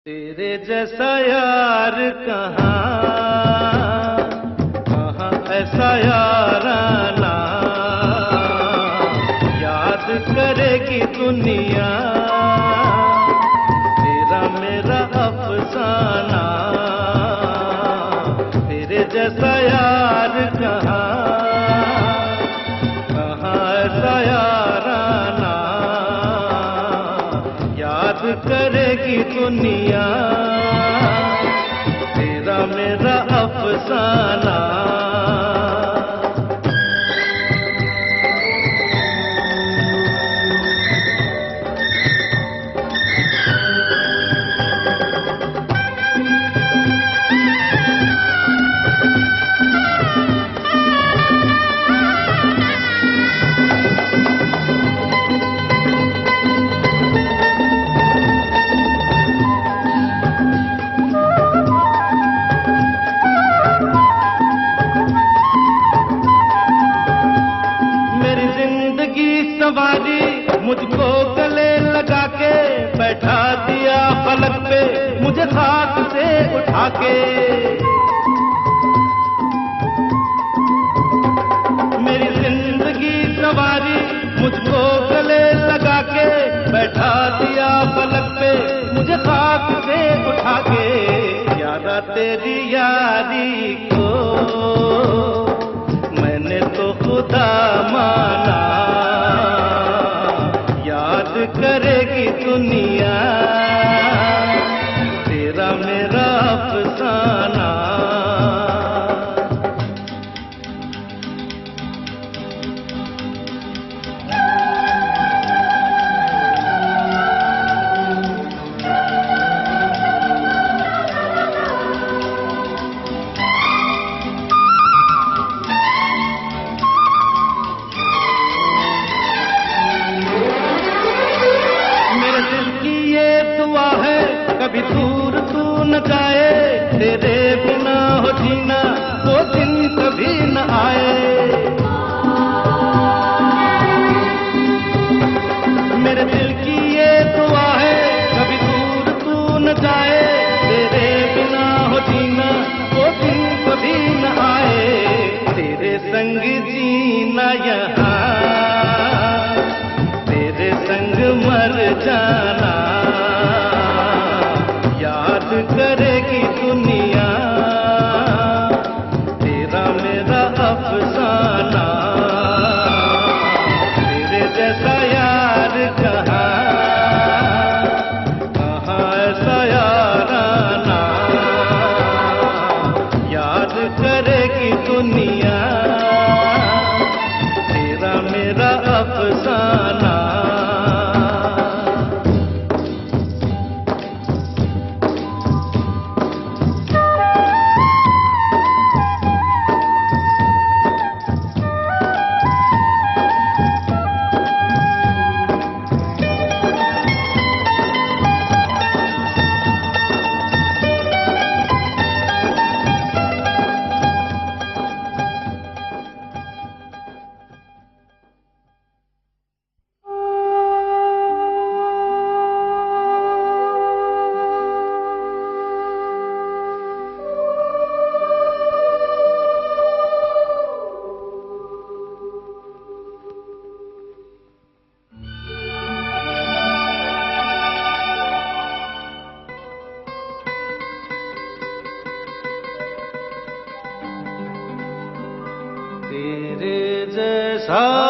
तेरे जैसा यार कहाँ कहाँ ऐसा याराना, याद करेगी दुनिया तेरा मेरा अफसाना। तेरे जैसा यार कहाँ कहाँ ऐसा याराना, याद करेगी दुनिया तेरा मेरा अफसाना। सवारी मुझको गले लगा के बैठा दिया फलक पे, मुझे खाक से उठा के। मेरी जिंदगी सवारी मुझको गले लगा के बैठा दिया फलक पे, मुझे खाक से उठा के। यारा तेरी यारी को मैंने तो खुदा माना, करेगी दुनिया तेरा मेरा अफसाना। कभी दूर तू न जाए, तेरे बिना हो जीना वो दिन कभी न आए। मेरे दिल की ये दुआ है कभी दूर तू न जाए, तेरे बिना हो जीना वो दिन कभी न आए। तेरे संग जीना यहाँ, तेरे संग मर जाना, करेगी दुनिया तेरा मेरा अफसाना। तेरे जैसा यार कहाँ कहाँ ऐसा याराना, याद करेगी दुनिया तेरा मेरा अफसाना। तेरे जैसा